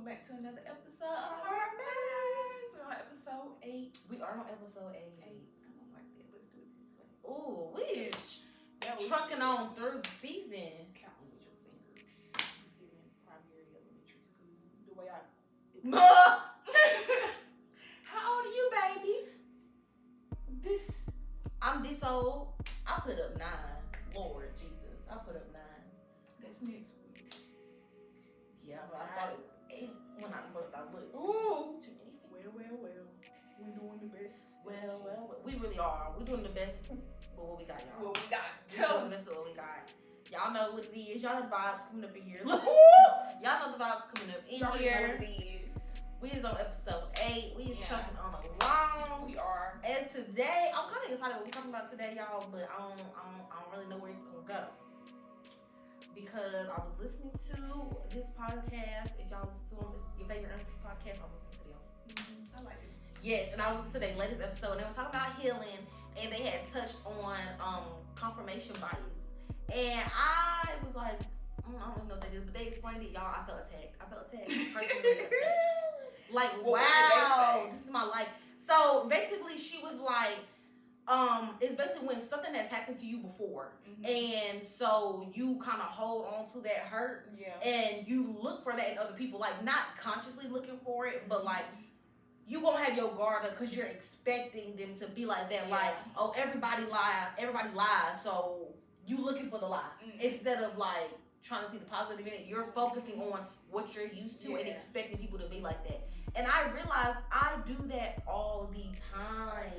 back to another episode of Heart Matters. We're on episode 8. We are on episode 8. I don't like that. Let's do it this way. Ooh, we is trucking on through the season. Counting with your fingers. Just giving primary elementary school the way I. How old are you, baby? I'm this old. I put up 9. Lord Jesus, I put up 9. That's next week. Yeah, but I thought it was 8 when I put up. Look, Ooh. it's too many. Well. We're doing the best. Well, we really are. We're doing the best with what we got, y'all. What we got. We're doing the best with what we got. Y'all know what it is. Y'all know the vibes coming up in here. Ooh. Y'all know the vibes coming up in Y'all know here. what it is. We is on episode 8. We is chucking on along. We are. And today, I'm kind of excited what we're talking about today, y'all, but I don't really know where it's gonna go. Because I was listening to this podcast. If y'all listen to them, it's your favorite Ernest's podcast. I was listening to them. I like it. Yes, and I was listening to their latest episode, and they were talking about healing, and they had touched on confirmation bias. And I was like, I don't know what that is, but they explained it, y'all. I felt attacked. Personally attacked. Like, wow, this is my life. So basically, she was like, it's basically when something has happened to you before, and so you kind of hold on to that hurt, and you look for that in other people, like not consciously looking for it, but like you won't have your guard up because you're expecting them to be like that, like, oh, everybody lies, so you looking for the lie instead of like trying to see the positive in it. You're focusing on what you're used to and expecting people to be like that. And I realized I do that all the time.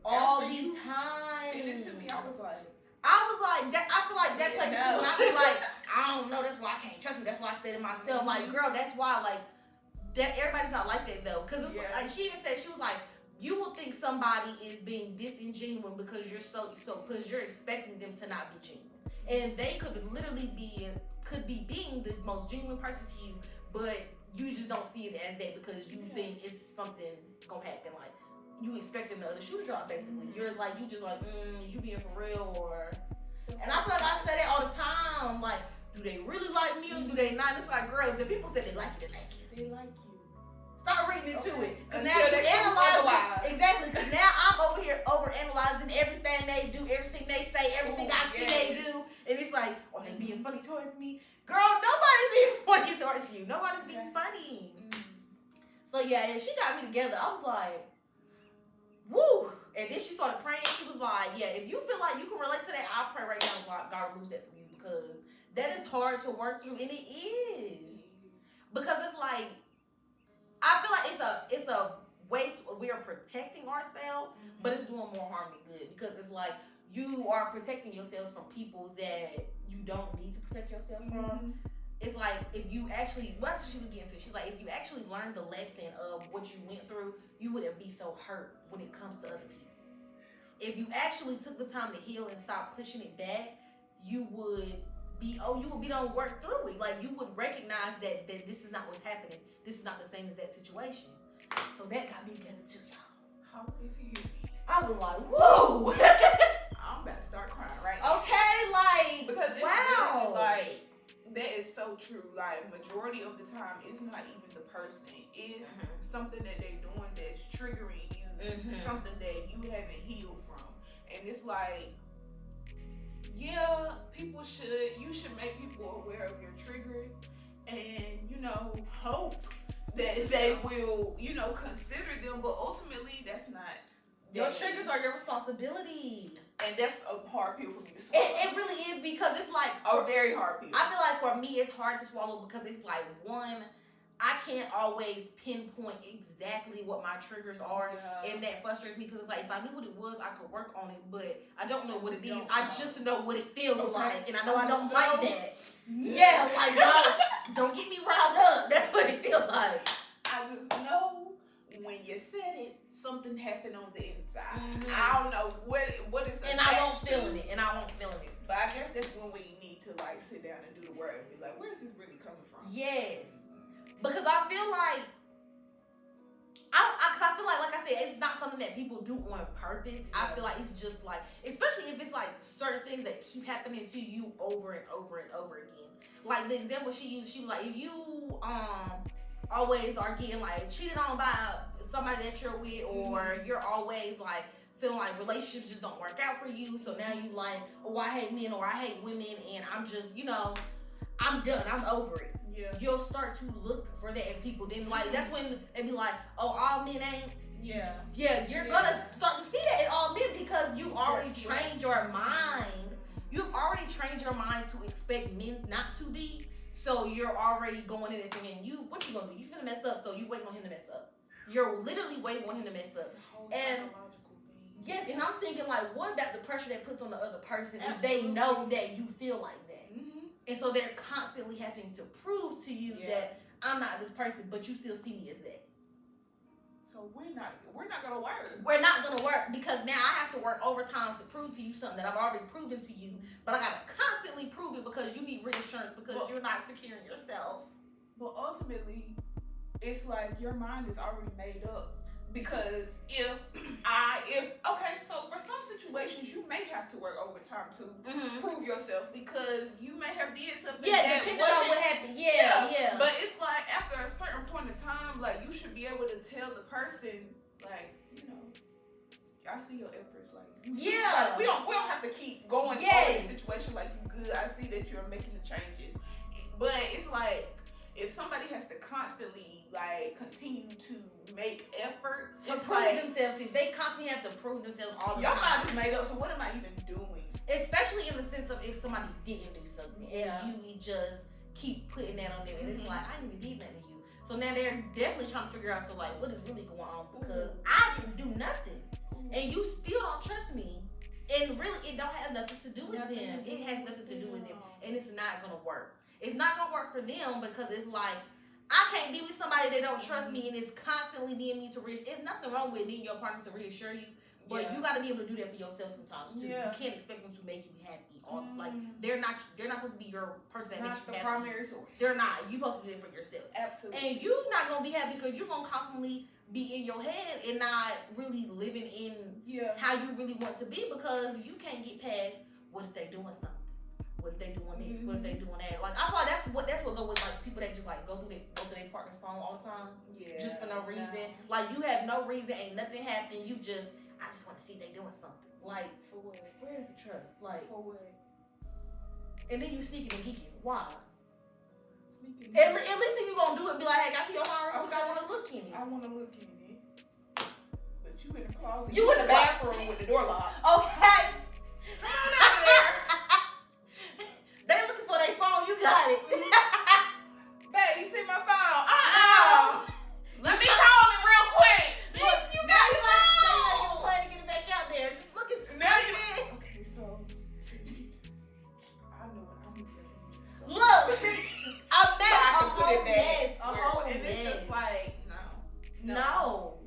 All the time. Send it to me. I was like, that. I feel like that place too. And I was like, I don't know. That's why I can't trust me. That's why I stayed in myself. Like, girl, that's why. Like, that everybody's not like that though. Because it's like she even said, she was like, you will think somebody is being disingenuous because because you're expecting them to not be genuine, and they could literally be being the most genuine person to you, but you just don't see it as that because you think it's something gonna happen. Like, you expecting the other shoe drop, basically. You're like, you just like, is you being for real or? And I feel like I say that all the time. Like, do they really like me or do they not? It's like, girl, the people say they like you, they like you. they like you. Stop reading into it. Cause now Until you they analyze otherwise. it. Exactly. Cause now I'm over here overanalyzing everything they do, everything they say, everything I see they do, and it's like, oh, they being funny towards me. Girl, nobody's being funny towards you. Nobody's being funny. So yeah, and she got me together. I was like, woo. And then she started praying. She was like, yeah, if you feel like you can relate to that, I pray right now God removes that from you because that is hard to work through, and it is. Because it's like, I feel like it's a way we are protecting ourselves, but it's doing more harm than good because it's like you are protecting yourselves from people that you don't need to protect yourself from. It's like if you actually, that's what she was getting to. She's like, if you actually learned the lesson of what you went through, you wouldn't be so hurt when it comes to other people. If you actually took the time to heal and stop pushing it back, you would be done work through it. Like, you would recognize that this is not what's happening. This is not the same as that situation. So that got me together too, y'all. How if you hear me? I was like, whoa. I'm about to start crying right now. Okay, like, Because it's wow. really, like, that is so true. Like, majority of the time, it's not even the person. It's something that they're doing that's triggering you. Something that you haven't healed from. And it's like, yeah, you should make people aware of your triggers and, hope that they will, consider them. But ultimately, that's not. Your triggers are your responsibility. And that's a hard pill for me to swallow. It really is because it's like a very hard pill. I feel like for me it's hard to swallow because it's like, one, I can't always pinpoint exactly what my triggers are, and that frustrates me because it's like if I knew what it was, I could work on it, but I don't know what it is. I just know what it feels like, and I know I don't like that. Yeah, like don't get me riled up. That's what it feels like. I just know when you said it, something happened on the inside. I don't know what is. And I won't feeling it. But I guess that's when we need to like sit down and do the work and be like, where is this really coming from? Yes, because I feel like I feel like I said, it's not something that people do on purpose. I feel like it's just like, especially if it's like certain things that keep happening to you over and over and over again. Like the example she used, she was like, if you always are getting like cheated on by somebody that you're with, or you're always like feeling like relationships just don't work out for you. So now you like, oh, I hate men or I hate women, and I'm just, I'm done. I'm over it. Yeah. You'll start to look for that in people. Then like that's when they be like, oh, all men ain't. Yeah. Yeah, you're gonna start to see that in all men because you've already trained your mind. You've already trained your mind to expect men not to be. So you're already going in and thinking, what you gonna do? You finna mess up, so you waiting on him to mess up. You're literally waiting on him to mess up. And yes, and I'm thinking like, what about the pressure that puts on the other person if they know that you feel like that? Mm-hmm. And so they're constantly having to prove to you that I'm not this person, but you still see me as that. So we're not gonna work. We're not gonna work because now I have to work overtime to prove to you something that I've already proven to you, but I gotta constantly prove it because you need reassurance because you're not securing yourself. But ultimately, it's like your mind is already made up. Because so for some situations you may have to work overtime to prove yourself because you may have did something. Yeah, depending on what happened. Yeah. But it's like after a certain point in time, like you should be able to tell the person, like, I see your efforts. Like, like, we don't have to keep going over the situation. Like, you good. I see that you're making the changes. But it's like if somebody has to constantly like continue to make efforts to prove themselves, if they constantly have to prove themselves all the time. Your mind is made up, so what am I even doing? Especially in the sense of if somebody didn't do something and you just keep putting that on there, and it's like, I didn't even did nothing to you. So now they're definitely trying to figure out, so like, what is really going on? Because I didn't do nothing, and you still don't trust me. And really, it don't have nothing to do with them. It has nothing to do with them, and it's not gonna work. It's not gonna work for them because it's like, I can't be with somebody that don't trust me and is constantly needing me to reassure. There's nothing wrong with needing your partner to reassure you, but you got to be able to do that for yourself sometimes too. You can't expect them to make you happy. Like they're not supposed to be your person that makes you happy. Primary source. They're not. You're supposed to do it for yourself. Absolutely. And you're not gonna be happy because you're gonna constantly be in your head and not really living in how you really want to be because you can't get past what if they doing something. What if they doing this? What if they doing that? Like I thought that's what go with like people that just like go through their partner's phone all the time, just for no reason. Like you have no reason, ain't nothing happening. I just want to see they doing something. Like for what? Where is the trust? Like for what? And then you sneaking and geeking. Why? At least then you gonna do it. Be like, hey, I see your heart. Okay. I want to look in it. I want to look in it. But you in the closet. You in the bathroom with the door locked. Okay. Come on out of there. They looking for their phone. You got it. Babe, you see my phone? Let me call it real quick. Look, you got it. Now you plan to get it back out there. Just look at Okay, so I know what I'm gonna tell you. Look, a mess. A whole mess. And it's just like no.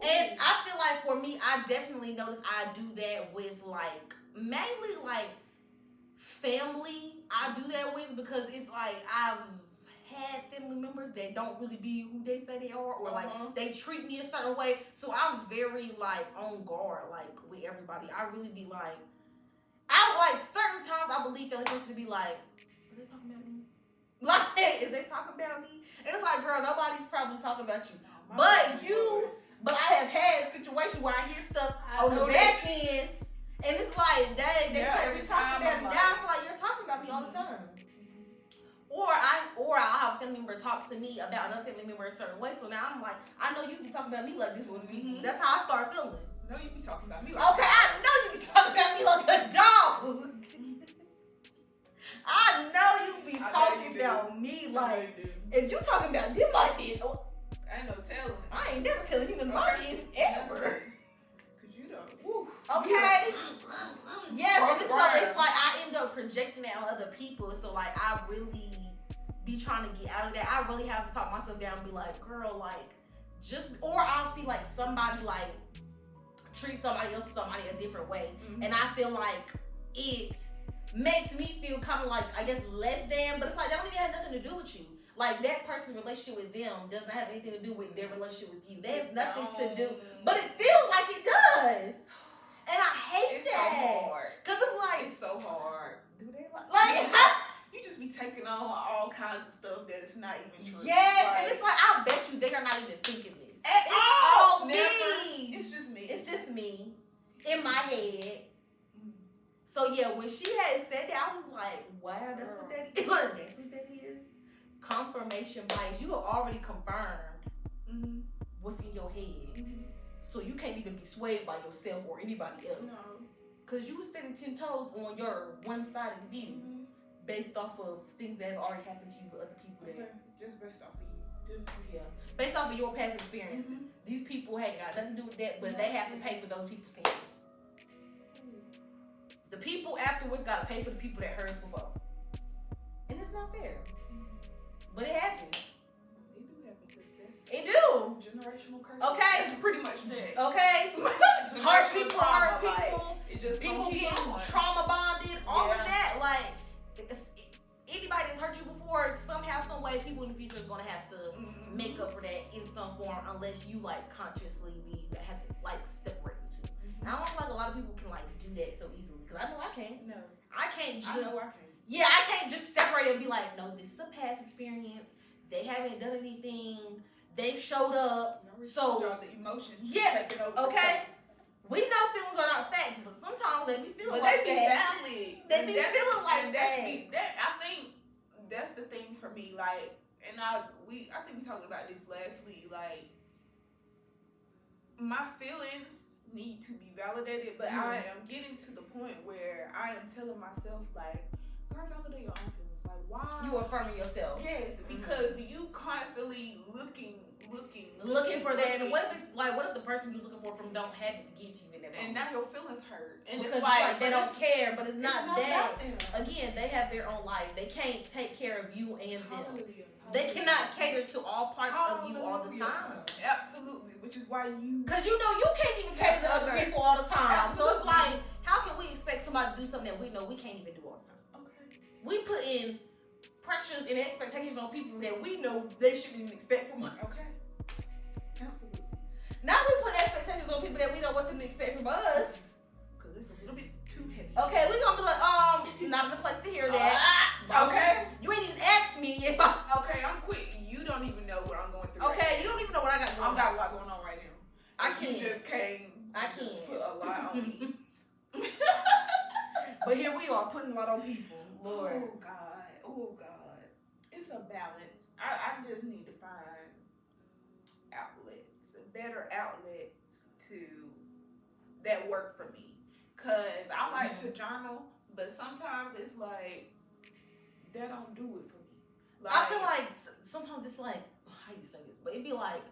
And I feel like for me, I definitely notice I do that with like mainly like family. I do that with because it's like I've had family members that don't really be who they say they are, or like they treat me a certain way. So I'm very like on guard, like with everybody. I really be like, I like certain times I believe family members should be like, are they talking about me? Like, is they talking about me? And it's like, girl, nobody's probably talking about you, but I have had situations where I hear stuff on the back end. And it's like, they be talking about me. Now I feel like you're talking about me all the time. Or I'll have a family member talk to me about another family member a certain way. So now I'm like, I know you be talking about me like this with me. That's how I start feeling. No, you be talking about me like okay, I know you be talking about me like a dog. I know you be talking about me like, if you talking about them like this, I ain't no telling. I ain't never telling you in my business ever. Okay. Yeah, but it's like I end up projecting that on other people. So like I really be trying to get out of that. I really have to talk myself down and be like, girl, like or I'll see like somebody like treat somebody a different way. And I feel like it makes me feel kind of like, I guess, less than, but it's like that don't even have nothing to do with you. Like that person's relationship with them doesn't have anything to do with their relationship with you. That has nothing to do, but it feels like it does. And I hate that. So hard. Cause it's like it's so hard. Do they like you just be taking on all kinds of stuff that is not even true. Yes, and it's like, I bet you they are not even thinking this. It's all me. It's just me. It's just me in my head. So yeah, when she had said that, I was like, wow, that's what that is. That's what that is. Confirmation bias. You have already confirmed what's in your head. So you can't even be swayed by yourself or anybody else. No. Because you were standing 10 toes on your one-sided view based off of things that have already happened to you with other people. Just based off of you. Based off of your past experiences. These people ain't got nothing to do with that, but they have to pay for those people's sins. The people afterwards got to pay for the people that hurt us before. And it's not fair. But it happens. It do. Generational curse. Okay. It's pretty much that. Okay. Hurt people, hurt people. Like, it just people getting trauma bonded, all of that. Like, anybody that's hurt you before, somehow, some way, people in the future is going to have to make up for that in some form, unless you, like, consciously have to, like, separate the two. And I don't feel like a lot of people can, like, do that so easily. Because I know I can't. No. I can't just. I know I can't. Yeah, I can't just separate it and be like, no, this is a past experience. They haven't done anything. They've showed up. So the emotions. Yeah. Okay. We know feelings are not facts, but sometimes they be feeling like they be valid. They be feeling like that. I think that's the thing for me. Like, and I think we talked about this last week. Like, my feelings need to be validated, but I am getting to the point where I am telling myself, like, girl, validate your own feelings. Like, why? You affirming yourself. Yes, because you constantly looking for that. And what if it's like, what if the person you're looking for from don't have it to give to you in that moment? And now your feelings hurt. And because it's like they don't care, but it's not that. Them. Again, they have their own life. They can't take care of you and them. Hallelujah. They cannot cater to all parts of you all the time. Absolutely, which is why because you know you can't even cater to other people all the time. Absolutely. So it's like, how can we expect somebody to do something that we know we can't even do all the time? Okay. We put in pressures and expectations on people that we know they shouldn't even expect from us. Okay. Absolutely. Now we put expectations on people that we know what them to expect from us. Because it's a little bit too heavy. Okay, we're gonna be like, not in the place to hear that. Okay. You ain't even asked me if I. Okay, I'm quick. You don't even know what I'm going through. Okay, right you don't even know what I got going on. I got a lot going on right now. I can't. You just came. I can't. Put a lot on me. But here we are putting a lot on people. Lord. Oh God. Oh God. It's a balance. I just need to find outlets, better outlets that work for me. Cause I like to journal, but sometimes it's like that don't do it for me. Like, I feel like sometimes it's like, how you say this, but it'd be like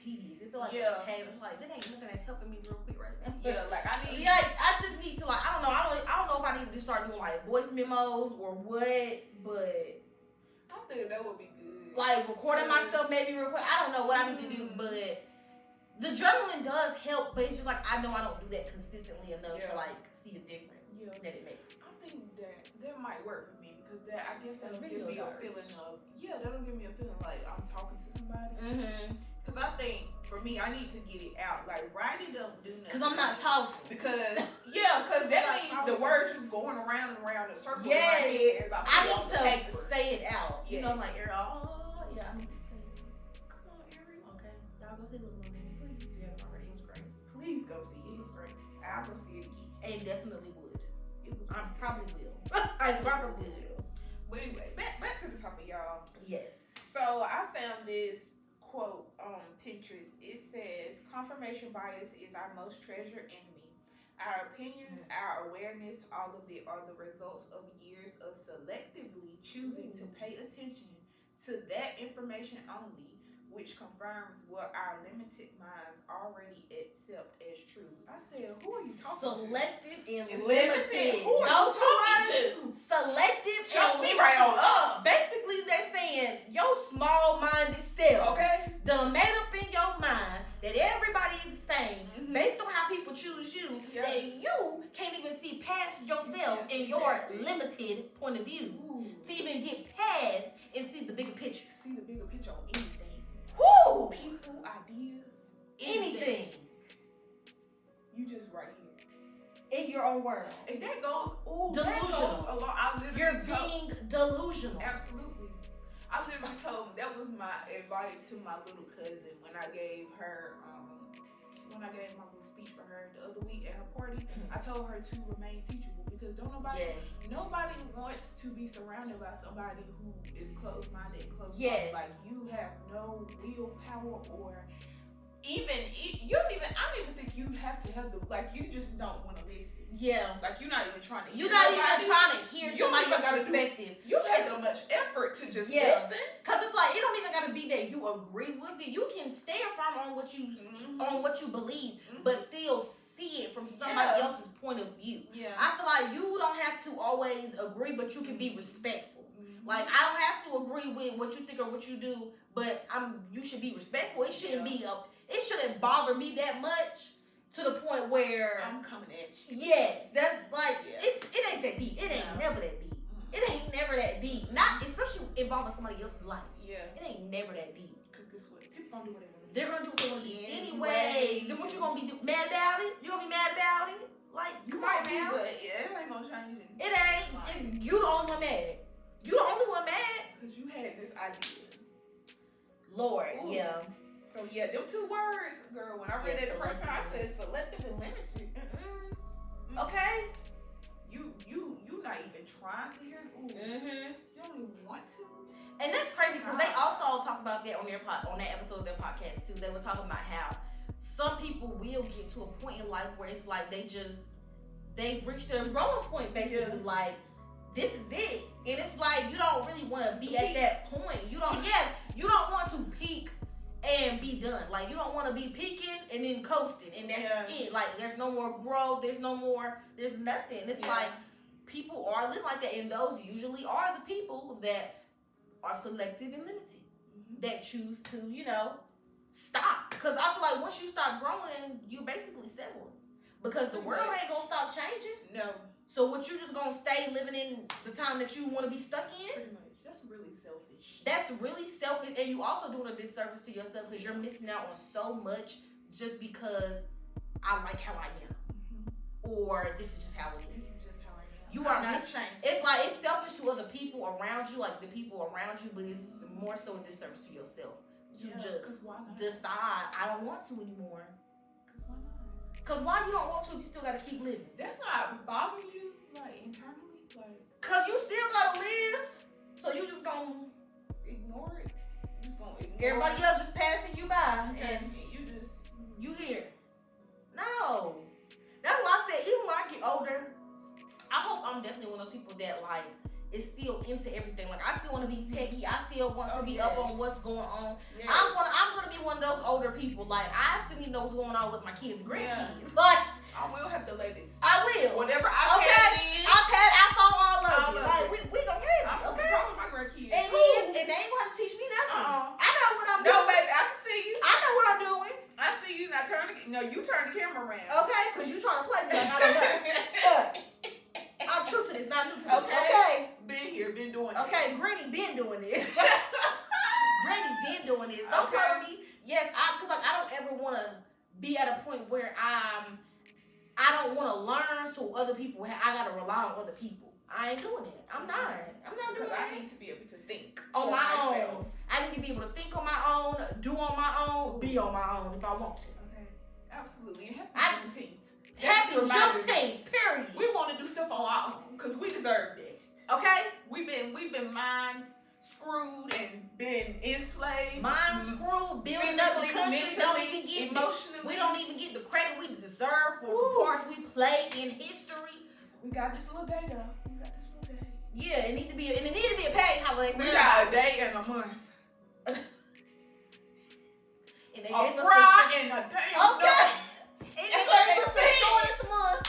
tedious. It'd be like it's like that ain't nothing that's helping me real quick right now. Yeah, like I need. Yeah, I just need to like I don't know if I need to start doing like voice memos or what, but I think that would be good. Like recording myself maybe real quick. I don't know what I need to do, but the journaling does help. But it's just like I know I don't do that consistently enough to like see a difference that it makes. I think that might work for me because I guess that'll give me a feeling of that'll give me a feeling like I'm talking to somebody. Because I think for me, I need to get it out. Like writing don't do nothing. Because I'm not talking. Because that means the words just going around and around in circles in my head as I need to say it out. You know, like Ariel. I need to say it. Come on, Ariel. Okay, y'all go see the movie. Please. Yeah, already. It was great. Please go see it. It was great. I'll go see it again. And definitely would. I probably will. I probably will. But anyway, back to the topic, y'all. Yes. So I found this quote on Pinterest. It says, confirmation bias is our most treasured enemy. Our opinions, our awareness, all of it are the results of years of selectively choosing to pay attention to that information only, which confirms what our limited minds already accept as true. I said, who are you talking Selective to? and limited. Who are Those you talking to? Selective Choke and me limited. right on up. Basically, they're saying your small-minded self done made up in your mind that everybody is the same based on how people choose you, that you can't even see past yourself and your limited point of view to even get past and see the bigger picture. See the bigger picture on anything. Woo! People, ideas, anything. You just right here. In your own world. And that goes, delusional. That goes a lot. I literally You're being delusional. Absolutely. I literally told, that was my advice to my little cousin when I gave her, when I gave my little speech for her the other week at her party. I told her to remain teachable, because don't nobody, nobody wants to be surrounded by somebody who is closed-minded and closed-minded. Like, you have no willpower, or even, you don't even, I don't even think you have to have the, like, you just don't want to listen. Yeah. Like, you're not even trying to hear. You're not even trying to hear somebody else's perspective. You have so much effort to just listen. Because it's like, it don't even got to be that you agree with it. You can stand firm on what you on what you believe, but still see it from somebody else's point of view. Yeah. I feel like you don't have to always agree, but you can be respectful. Like, I don't have to agree with what you think or what you do, but you should be respectful. It shouldn't be it shouldn't bother me that much. To the point where I'm coming at you. Yes, that's like it ain't that deep. It ain't never that deep. It ain't never that deep. Not especially involving somebody else's life. Yeah. It ain't never that deep. Cause guess what? People gonna do what they want to do. They're gonna do what they want to do anyways. Then what you gonna be mad about it? You gonna be mad about it? Like, you might be, but it ain't gonna change it. It ain't. You the only one mad. You the only one mad. Cause you had this idea. Lord, So them 2 words, girl. When I read it the first time, I said selective and limited. Okay. You not even trying to hear. You don't even want to. And that's crazy because they also talked about that on that episode of their podcast too. They were talking about how some people will get to a point in life where it's like they've reached their growing point, basically. Like, this is it, and it's like you don't really want to be at that point. You don't want to peak and be done. Like, you don't want to be peaking and then coasting, and that's it. Like, there's no more growth. There's nothing. It's like people are living like that, and those usually are the people that are selective and limited, that choose to, stop. Because I feel like once you stop growing, you basically settling. Because the world ain't gonna stop changing. No. So what, you just gonna stay living in the time that you want to be stuck in? Pretty much. That's really selfish. That's really selfish, and you also doing a disservice to yourself because you're missing out on so much just because I like how I am, or this is just how it is. This is just how I am. You are missing. It's like it's selfish to other people around you, like the people around you, but it's more so a disservice to yourself to just decide I don't want to anymore. Cause why you don't want to if you still gotta keep living? That's not bothering you, like, internally, like. Cause you still gotta live, so you just gonna ignore it. You just gonna ignore everybody else just passing you by, and you here. No, that's why I said even when I get older, I hope I'm definitely one of those people that like is still into everything. Like, I still want to be techie. I still want to be up on what's going on. Yes. I'm gonna be one of those older people. Like, I still need to know what's going on with my kids, grandkids. Like, I will have the latest. I will. Whatever iPad is. iPad, iPhone, all of it. Like, we gonna have it. I'm calling my grandkids. And they ain't gonna have to teach me nothing. I know what I'm doing. No, baby, I can see you. I know what I'm doing. I see you. Now you turn the camera around. Okay, because you trying to play me like I don't know. I'm true to this, not new to this. Okay. Been here, been doing this. Okay, Granny been doing this. Granny been doing this. Don't play with me. Yes, because like, I don't ever want to be at a point where I don't want to learn so other people, I got to rely on other people. I ain't doing it. I'm not doing it. I need to be able to think on my own. I need to be able to think on my own, do on my own, be on my own if I want to. Okay. Absolutely. And happy Juneteenth. Happy Juneteenth, period. We want to do stuff on our own because we deserve it. Okay? We've been mind screwed and been enslaved. Mind screwed, building up the country. Emotionally. We don't even get the credit we deserve for the parts we play in history. We got this little day though. Yeah, it need to be a paid holiday. We got a day and a month. And they a fry and a day. Okay. And they gave us this month.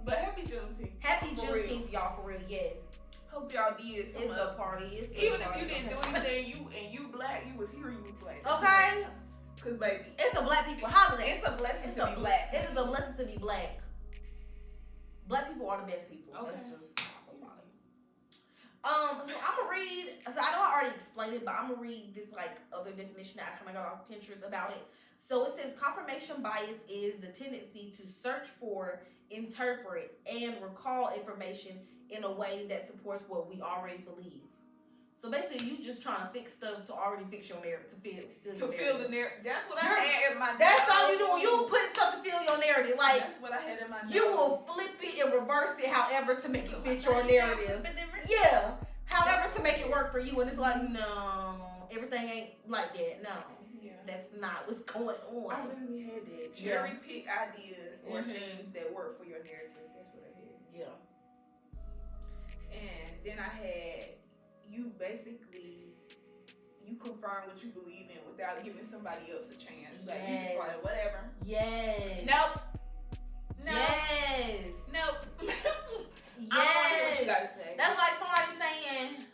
But happy Juneteenth. Happy Juneteenth, y'all, for real, yes. Hope y'all did. It's a party. Even if you didn't do anything, you black, you was here, you was black. Okay. Cause baby, it's a black people holiday. It's a blessing to be black. It is a blessing to be black. Black people are the best people. Okay. That's just so I'm gonna read. So I know I already explained it, but I'm gonna read this like other definition that I kind of got off Pinterest about it. So it says confirmation bias is the tendency to search for, interpret, and recall information in a way that supports what we already believe. So basically, you just trying to fix stuff to already fix your narrative, to feel the narrative. That's what I had in my. That's all you doing. You put stuff to fill your narrative. Like that's what I had in my. You will flip it and reverse it, however, to make it fit your narrative. Yeah, however to make it work for you. And it's like, no, everything ain't like that. No, that's not what's going on. I literally had that. Cherry pick ideas or things that work for your narrative. That's what I had. Yeah. And then I had. You basically, you confirm what you believe in without giving somebody else a chance. Like, you just like, whatever. Yes. Nope. No. Yes. Nope. Yes. That's like somebody saying,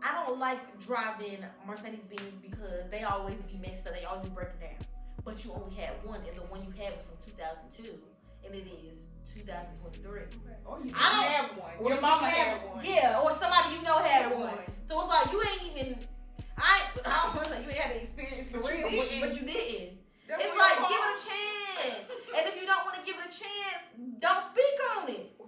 I don't like driving Mercedes-Benz because they always be messed up. They always be breaking down. But you only had one, and the one you had was from 2002, and it is 2023. Or you didn't have one. Your mama had one. Yeah, or somebody you know had one. So it's like you ain't even. I don't want to say you ain't had the experience for real, but you didn't. It's like give it a chance, and if you don't want to give it a chance, don't speak on it.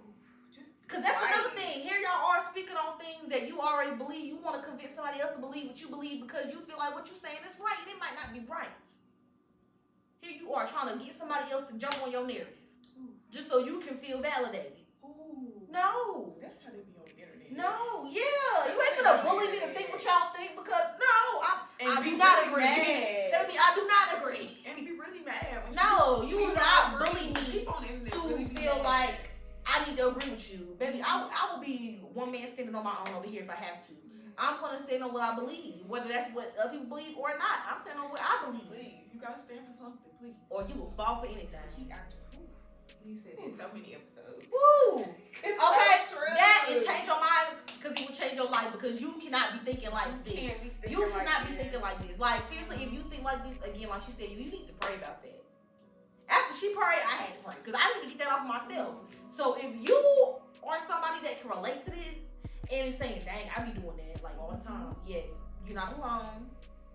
Cause that's another thing. Here y'all are speaking on things that you already believe. You want to convince somebody else to believe what you believe because you feel like what you're saying is right, and it might not be right. Here you are trying to get somebody else to jump on your narrative. Just so you can feel validated. Ooh. No. That's how they be on the internet. No, yeah. You ain't gonna bully me to think what y'all think because I do not agree. I do not agree. And be really mad. No, you will not bully me to feel like I need to agree with you. Baby, I will be one man standing on my own over here if I have to. I'm gonna stand on what I believe. Whether that's what other people believe or not. I'm standing on what I believe. Please, you gotta stand for something, please. Or you will fall for anything. He said in so many episodes. Woo! Okay, that and change your mind because it will change your life because you cannot be thinking like this. You cannot be thinking like this. Like seriously, if you think like this again, like she said, you need to pray about that. After she prayed, I had to pray because I need to get that off myself. So if you are somebody that can relate to this and is saying, "Dang, I be doing that like all the time," yes, you're not alone.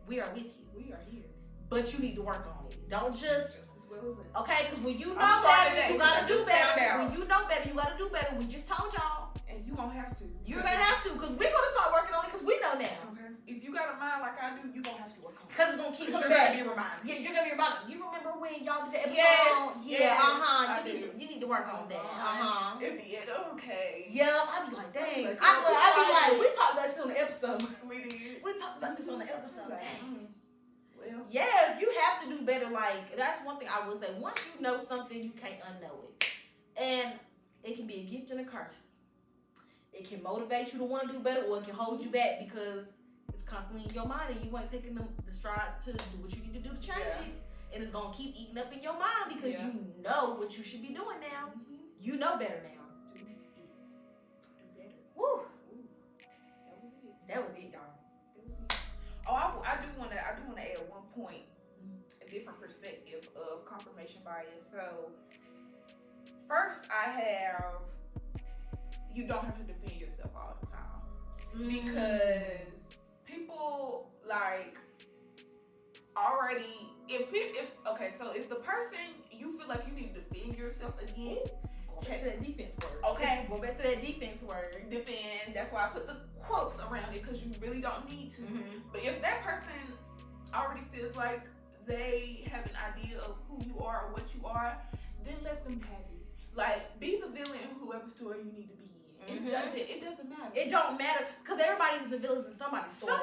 We are with you. We are here. But you need to work on it. Don't just. Okay, because when you know better, you gotta do better. When you know better, you gotta do better. We just told y'all. And you won't have to. You're gonna have to, because we're gonna start working on it, because we know now. Okay. If you got a mind like I do, you're gonna have to work on it. Because it's gonna keep coming back. You're gonna be reminded. Yeah, you're gonna be reminded. You remember when y'all did the episode? Yes. You need to work on that. It'd be okay. Yeah, I'd be like, dang. I'd be like, we talked about this on the episode. We did. We talked about this on the episode. Well, yes, you have to do better. Like, that's one thing I will say. Once you know something, you can't unknow it. And it can be a gift and a curse. It can motivate you to want to do better, or it can hold you back because it's constantly in your mind and you ain't taking the strides to do what you need to do to change it. And it's going to keep eating up in your mind because you know what you should be doing now. You know better now. Do better. Woo. That was it, y'all. Oh, I do want to add one point, a different perspective of confirmation bias. So, first I have, you don't have to defend yourself all the time because people like already if the person you feel like you need to defend yourself again. Go back to that defense word. Okay. Go back to that defense word. Defend. That's why I put the quotes around it because you really don't need to. But if that person already feels like they have an idea of who you are or what you are, then let them have it. Like, be the villain in whoever story you need to be in. It doesn't matter. It don't matter because everybody's the villains in somebody's story.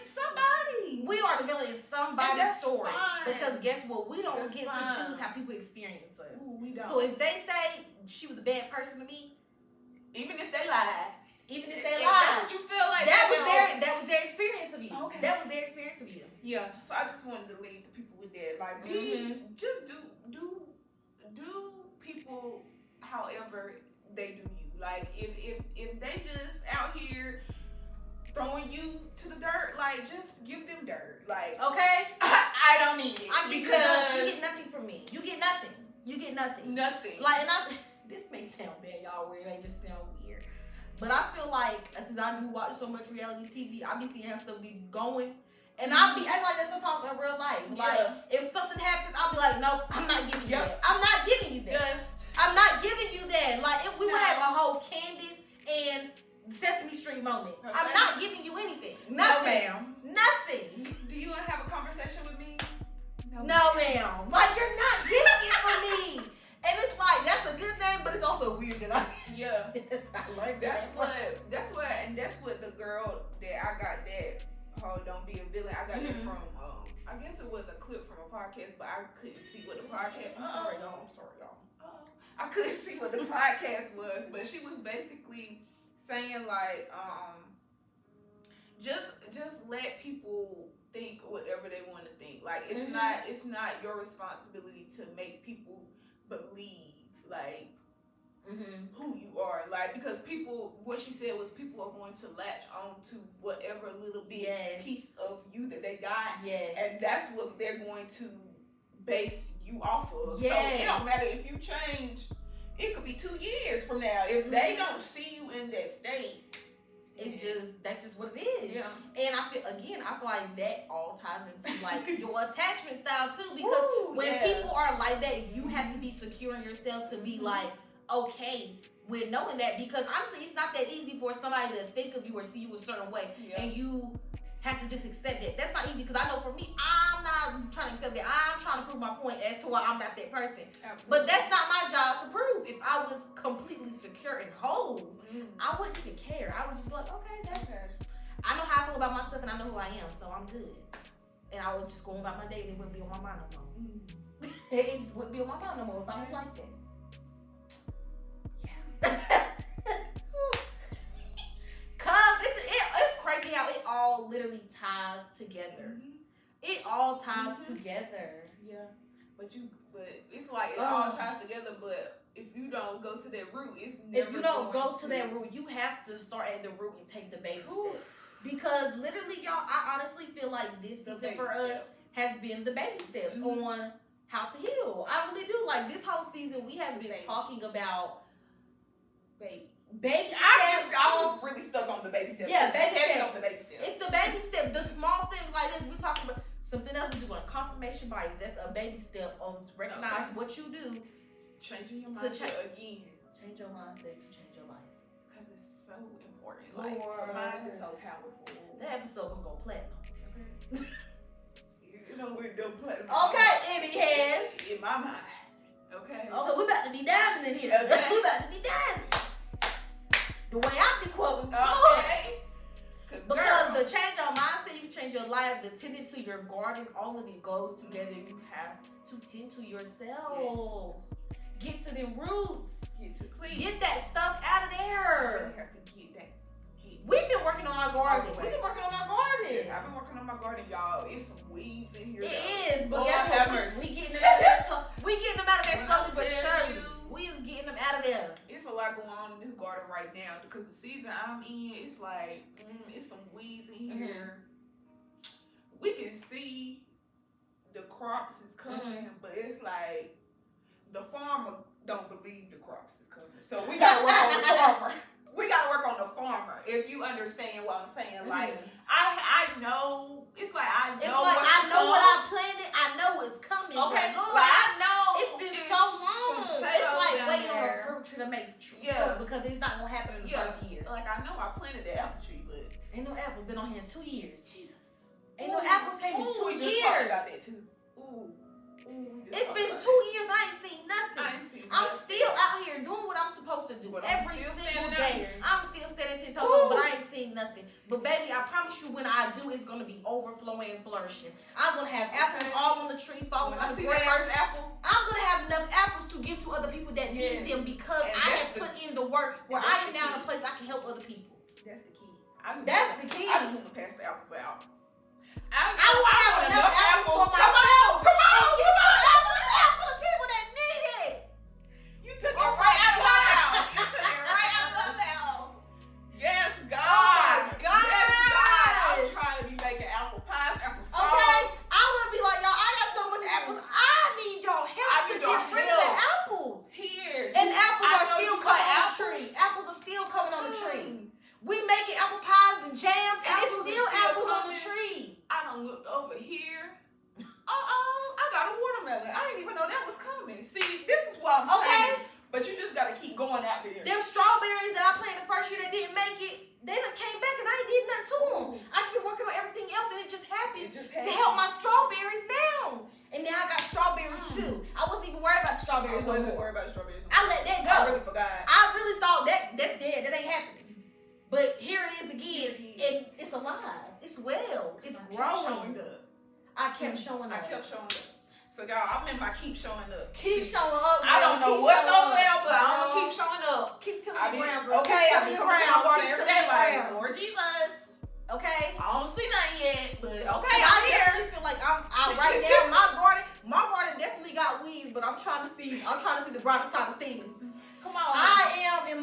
Somebody. We are the villain in somebody's story. Fine. Because guess what? We don't get to choose how people experience us. Ooh, we don't. So if they say she was a bad person to me, even if they lied, that's what you feel like. That was their experience of you. Okay. That was their experience of you. Yeah. So I just wanted to leave the people with that. Like, just do people however they do you. Like, if they just out here throwing you to the dirt, like, just give them dirt. Like, okay, I don't need it because you get nothing from me. You get nothing. Nothing. Like, and this may sound bad, y'all. Weird. It may just sound weird. But I feel like since I do watch so much reality TV, I be seeing how stuff be going. And I'll be acting like that sometimes in real life. Like, if something happens, I'll be like, nope, I'm not giving you that. I'm not giving you that. I'm not giving you that. Like, if we would have a whole Candace and Sesame Street moment. Okay. I'm not giving you anything. No, Nothing. ma'am. Nothing. Do you want to have a conversation with me? No, ma'am. Like, you're not getting it from me. And it's like, that's a good thing, but it's also weird that I learned that's what the girl that I got that don't be a villain. I got it from I guess it was a clip from a podcast, but I couldn't see what the podcast. I'm sorry, y'all. I couldn't see what the podcast was, but she was basically saying like, just let people think whatever they want to think. Like it's not your responsibility to make people believe like who you are. Like because what she said was people are going to latch on to whatever little bit piece of you that they got, and that's what they're going to base you off of. So it don't matter if you change. It could be 2 years from now if they don't see you in that state. That's just what it is. Yeah. And I feel like that all ties into like your attachment style too, because when people are like that, you have to be secure in yourself to be like okay with knowing that, because honestly, it's not that easy for somebody to think of you or see you a certain way, and you have to just accept it. That's not easy, because I know for me, I'm not trying to accept that. I'm trying to prove my point as to why I'm not that person. Absolutely. But that's not my job to prove. If I was completely secure and whole, I wouldn't even care. I would just be like, okay, that's her. I know how I feel about myself, and I know who I am, so I'm good. And I would just go about my day, and it wouldn't be on my mind no more. It just wouldn't be on my mind no more if I was like that. Yeah. Cause it's crazy how it all literally ties together. It all ties together. Yeah, but it's like it all ties together. But if you don't go to that root, it's never. If you don't go to that root, you have to start at the root and take the baby steps. Because literally, y'all, I honestly feel like this season for us has been the baby steps on how to heal. I really do. Like this whole season, we have been talking about baby steps. I was really stuck on the baby steps. Yeah, baby steps. The baby steps. It's the baby steps. The small things like this. We talking about something else. We just want confirmation bias. That's a baby step on to recognize what you do. Changing your mindset again. Change your mindset to change your life. Because it's so important. Like, your mind is so powerful. That episode will go platinum. Okay. You know we're done platinum. Okay, Emmy has. In my mind. Okay. Okay, we about to be diamond in here. Okay. We about to be diamond. The way I be quoting. Okay. Because the change your mindset, you change your life, the tending to your garden, all of it goes together. You have to tend to yourself. Yes. Get to them roots. Get that stuff out of there. You have to get that. We've been working on our garden. Yes, I've been working on my garden, y'all. It's some weeds in here. It is, but guess what? We getting them out of that stuff. We getting them out of that slowly but surely. We is getting them out of there. It's a lot going on in this garden right now because the season I'm in, it's like, it's some weeds in here. We can see the crops is coming, but it's like the farmer don't believe the crops is coming. So we gotta work on the farmer. We gotta work on the farmer. If you understand what I'm saying, like I know. It's like I know. It's like I know what I planted. I know it's coming. Okay, but I know it's been so long. It's like waiting on a fruit tree to make fruit because it's not gonna happen in the first year. Like I know I planted the apple tree, but ain't no apple been on here in 2 years. Jesus, ain't no apples came in 2 years. About that too. It's been 2 years. I ain't seen nothing. I'm still out here doing what I'm supposed to do every single day. I'm still standing 10 toes up, but I ain't seen nothing. But baby, I promise you, when I do, it's gonna be overflowing and flourishing. I'm gonna have apples all on the tree, falling on the ground. First apple, I'm gonna have enough apples to give to other people that need them because I have put in the work where I am now in a place I can help other people. That's the key. That's the key. I just want to pass the apples out. I want to have enough apples for myself. Come on. For the people that need it. You took it right out of my mouth. You took it right out of my mouth. Yes, God. Oh my God. Yes, God. I'm trying to be making apple pies, apple sauce. Okay. I want to be like, y'all, I got so much apples. I need y'all help to get rid of the apples. Here. And apples are still coming on the tree. Apples are still coming on the tree. We making apple pies and jams, and it's still apples on the tree. I done looked over here. I got a watermelon. I didn't even know that was coming. See, this is what I'm saying. But you just gotta keep going out there. Them strawberries that I planted the first year that didn't make it, they done came back and I ain't did nothing to them. I just been working on everything else and it just happened to help my strawberries now. And now I got strawberries too. I wasn't even worried about the strawberries. I wasn't worried about the strawberries. I let that go. I really forgot. I really thought that's dead. That ain't happening. But here it is again, and it's alive. It's well. It's growing. I kept showing up. So y'all, I'm in my keep showing up. Keep showing up. I don't know what's on there, but I'm gonna keep showing up. Keep telling me around, girl. Okay, I be coming to my garden every day, like Lord Jesus. Okay. I don't see nothing yet, but okay, I definitely feel like I'm right now. My garden definitely got weeds, but I'm trying to see the brighter side of things. Come on. I feel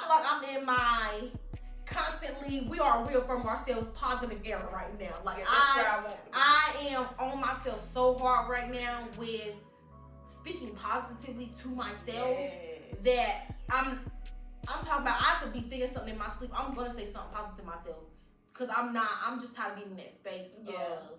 like I'm in my constantly, we are reaffirming ourselves positive era right now. Like I am on myself so hard right now with speaking positively to myself that I'm talking about I could be thinking something in my sleep. I'm gonna say something positive to myself. Cause I'm just tired of being in that space of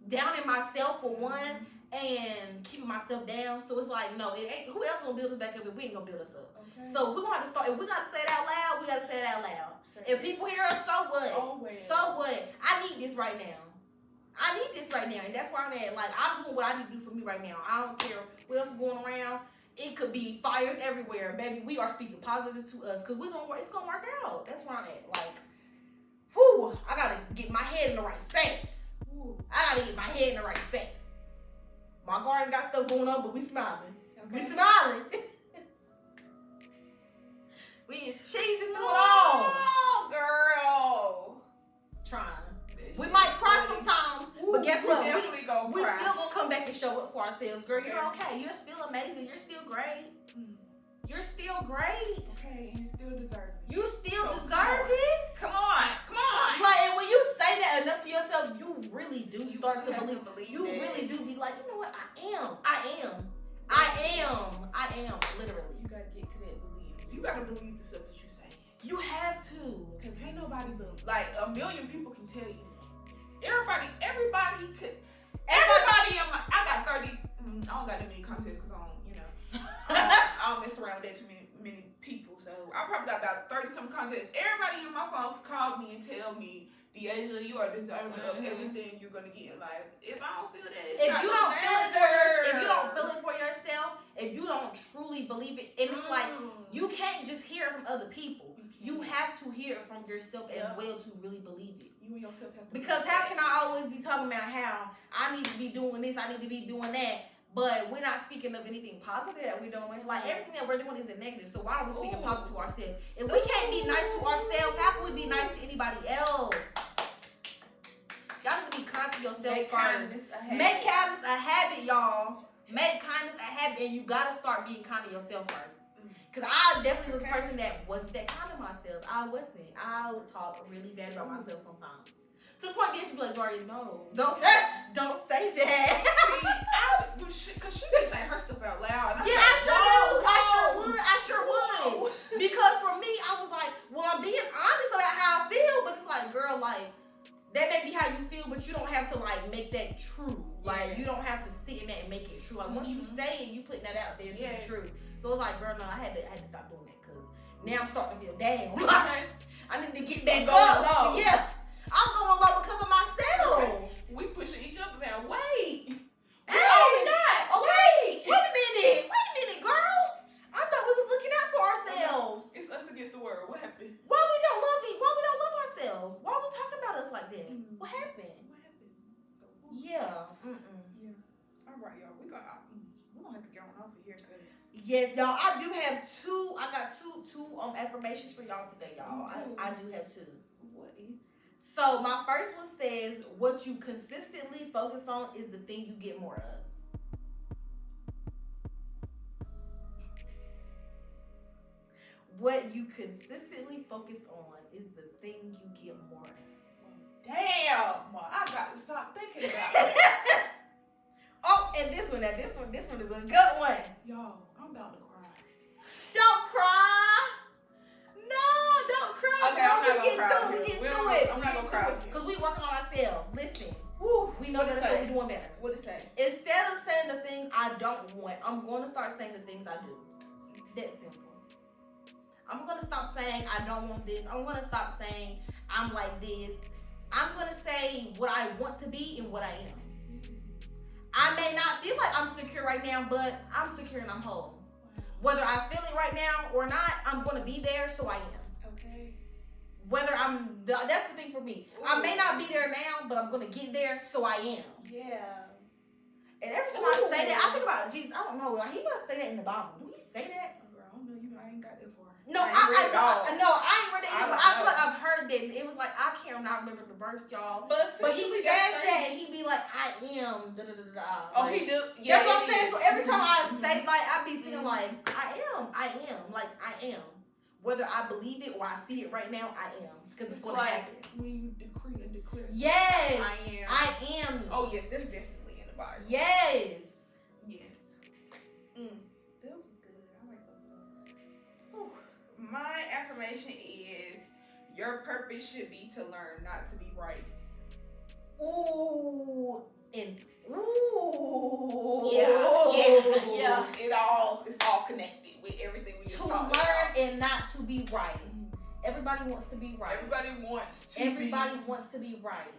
downing myself for one and keeping myself down. So it's like, no, it ain't. Who else gonna build us back up if we ain't gonna build us up? Okay. So we're gonna have to start. If we gotta say it out loud, we gotta say it out loud. If people hear us, so what? Always. So what? I need this right now. And that's where I'm at. Like I'm doing what I need to do for me right now. I don't care what else is going around. It could be fires everywhere, baby. We are speaking positive to us because it's gonna work out. That's where I'm at. Like. Whew, I gotta get my head in the right space. My garden got stuff going on, but we smiling. Okay. We smiling. We is cheesing through it all. Oh, girl. Trying. We might cry sometimes, but guess what? We cry. Still gonna come back and show up for ourselves. Girl, you're okay. You're still amazing. You're still great. You're still great. Okay, you still deserve it. You still deserve it. Come on. Like, and when you say that enough to yourself, you really do start to believe. You really do be like, you know what? I am. Literally. You gotta get to that belief. You gotta believe the stuff that you say. You have to. Cause ain't nobody believe. Like a million people can tell you that. Everybody could. Everybody in my. I got 30. I don't got that many contests because I don't. I don't mess around with that too many people, so I probably got about 30-some contacts. Everybody in my phone could call me and tell me, DeAisha, you are deserving of everything you're gonna get in life. If I don't feel that, if you don't feel it for yourself, if you don't truly believe it, and it's like you can't just hear it from other people. You have to hear it from yourself as well to really believe it. You and yourself have to. Because how can I always be talking about how I need to be doing this, I need to be doing that? But we're not speaking of anything positive that we're doing. Like, everything that we're doing is a negative. So why are we speaking positive to ourselves? If we can't be nice to ourselves, how can we be nice to anybody else? Y'all need to be kind to yourselves first. Make kindness a habit, y'all. Make kindness a habit, and you gotta start being kind to yourself first. Because I definitely was a person that wasn't that kind to myself. I wasn't. I would talk really bad about myself sometimes. To the point that you be like, sorry, no. Don't say that. See, because she didn't say her stuff out loud. Yeah, I sure would. Because for me, I was like, well, I'm being honest about how I feel, but it's like, girl, like, that may be how you feel, but you don't have to, like, make that true. Like, you don't have to sit in that and make it true. Like, once you say it, you putting that out there to be true. So it's like, girl, no, I had to stop doing that, because now I'm starting to feel down. Like, I need to get back up. Yeah. I'm going low because of myself. Okay. We pushing each other down. Wait. Okay. Wait a minute, girl. I thought we was looking out for ourselves. It's us against the world. What happened? Why we don't love ourselves? Why we talking about us like that? What happened? Yeah. Yeah. All right, y'all. We're gonna have to get on off of here, cause. Yes, y'all. I got two affirmations for y'all today, y'all. I do have two. What is? So my first one says, what you consistently focus on is the thing you get more of. What you consistently focus on is the thing you get more of. Damn, I got to stop thinking about it. Oh, and this one is a good one. Y'all, I'm about to cry. Don't cry. No, don't cry. Okay, I'm not gonna cry. We get through it. I'm not gonna cry. Because we working on ourselves. Listen. Woo, we know that's what we're doing better. What it say? Instead of saying the things I don't want, I'm going to start saying the things I do. That simple. I'm gonna stop saying I don't want this. I'm gonna stop saying I'm like this. I'm gonna say what I want to be and what I am. I may not feel like I'm secure right now, but I'm secure and I'm whole. Whether I feel it right now or not, I'm gonna be there, so I am. Okay. Whether that's the thing for me. Ooh. I may not be there now, but I'm gonna get there, so I am. Yeah. And every time I say that, I think about Jesus. I don't know. Like, he must say that in the Bible. Do he say that? Girl, I don't know. I ain't got that far. No, I ain't read that either. But I feel like I've heard that. It was like, I cannot remember the verse, y'all. But he says that, and he be like, I am. Da, da, da, da. Oh, like, he do. Yeah, that's what I'm saying. So every time I say, like, I be thinking like, I am. Like, I am. Whether I believe it or I see it right now, I am. Because it's going to happen. When you decree and declare. Yes. I am. Oh, yes. That's definitely in the Bible. Yes. Yes. That was good. I like those. My affirmation is, your purpose should be to learn, not to be right. Ooh. Yeah. It's all connected with everything we just talked about. To learn and not to be right. Everybody wants to be right. Everybody wants to be right.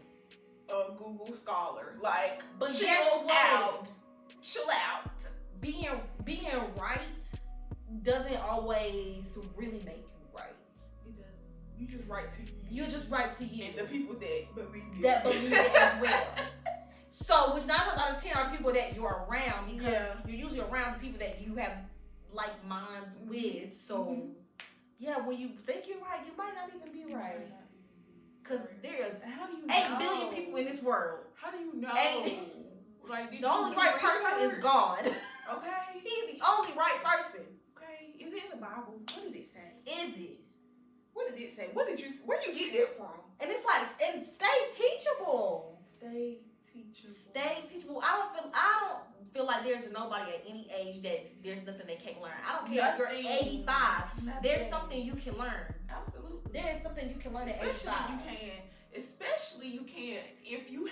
A Google scholar. Like, but chill out. Being right doesn't always really make you right. It doesn't. You just right to you. You're just right to you. And the people that believe it. That believe it as well. So, which 9 times out of 10 are people that you're around, because you're usually around the people that you have like minds with. So, when you think you're right, you might not even be right. Because there's 8 billion people in this world. How do you know? Like, the only right person is God. Okay. He's the only right person. Okay. Is it in the Bible? What did it say? Is it? What did it say? Where you get that from? And it's like, and stay teachable. Stay teachable. Stay teachable. I don't feel like there's nobody at any age that there's nothing they can't learn. I don't care if you're 85. There's something you can learn. Absolutely. There is something you can learn at 85. Especially you can if you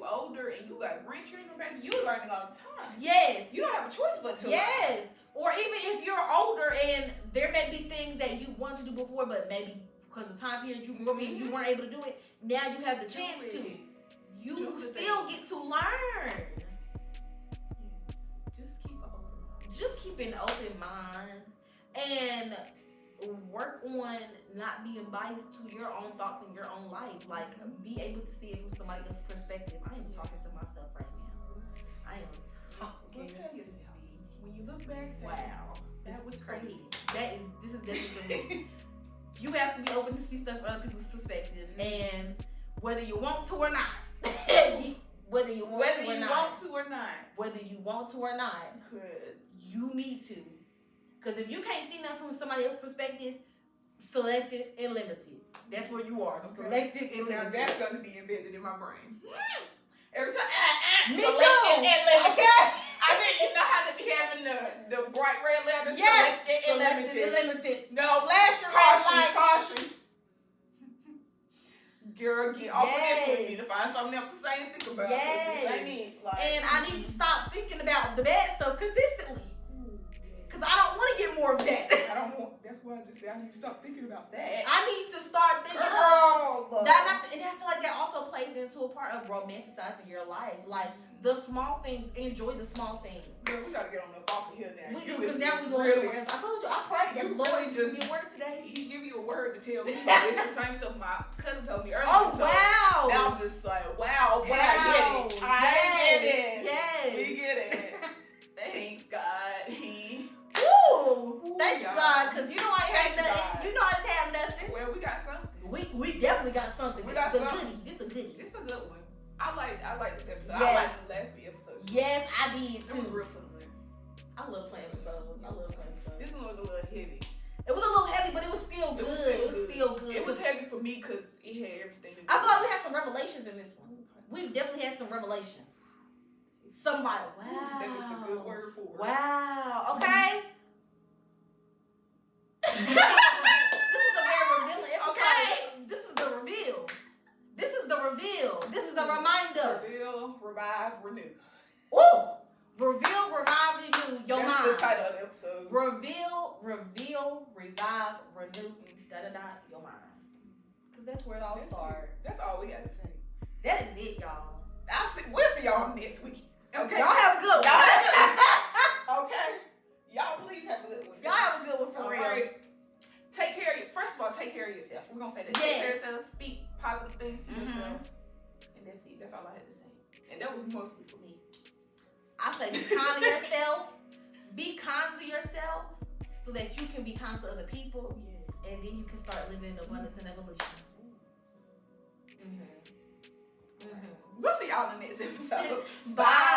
older and you got grandchildren, baby, you learning all the time. Yes. You don't have a choice but to. Yes. Or even if you're older and there may be things that you wanted to do before, but maybe because of the time period you grew up in, you weren't able to do it. Now you have the chance to. You still get to learn. Yes. Just keep an open mind and work on not being biased to your own thoughts and your own life. Like, be able to see it from somebody else's perspective. I am talking to myself right now. I am talking to me. When you look back, wow, that was crazy. This is definitely for me. You have to be open to see stuff from other people's perspectives, and whether you want to or not, whether you want to or not, you need to. Because if you can't see nothing from somebody else's perspective, selective and limited. That's where you are. Okay. Selective and limited. Now that's going to be embedded in my brain. Every time, me too. Okay. I mean, you know how to be having the bright red letters. Yes. Selective and limited. No, flash your red light. Caution. Girl, get off of this one. You need to find something else to say and think about. Yes. And I need to stop thinking about the bad stuff consistently. Because I don't want to get more of that. That's why I just said I need to stop thinking about that. I need to start thinking of that. And I feel like that also plays into a part of romanticizing your life. Like, the small things, enjoy the small things. Girl, we got to get on the off of here now. We do, because now we're going somewhere else. I told you, I prayed that Lord give me a word today. He give you a word to tell me. It's the same stuff my cousin told me earlier. Oh, wow. Now I'm just like, wow, okay, I get it. I get it. Yes. We get it. Thanks, God. Woo! Thank you, God, because you know I ain't had nothing. You know I didn't have nothing. Well, we got something. We definitely got something. This is a goodie. It's a good one. I like this episode. Yes. I like the last few episodes. Yes, I did too. It was real fun. I love fun episodes. This one was a little heavy. It was a little heavy, but it was still good. It was heavy for me because it had everything. I feel like we had some revelations in this one. We definitely had some revelations. Somebody, wow. That is the good word for it. Wow. Okay. This is a very revealing episode. Okay. This is the reveal. This is a reminder. Reveal, revive, renew. Ooh. Reveal, revive, renew. Your That's mind. the title of the episode. Reveal, revive, renew, your mind. Because that's where it all starts. That's all we had to say. That is it, y'all. We'll see y'all next week. Okay. Y'all have a good one. Okay. Y'all please have a good one. Y'all have a good one for real. Right. Take care of first of all, take care of yourself. We're gonna say that. Yes. Take care of yourself, speak positive things to yourself. And that's it. That's all I had to say. And that was mostly for me. I say be kind to yourself. Be kind to yourself so that you can be kind to other people. Yes. And then you can start living in abundance and evolution. We'll see y'all in the next episode. Bye.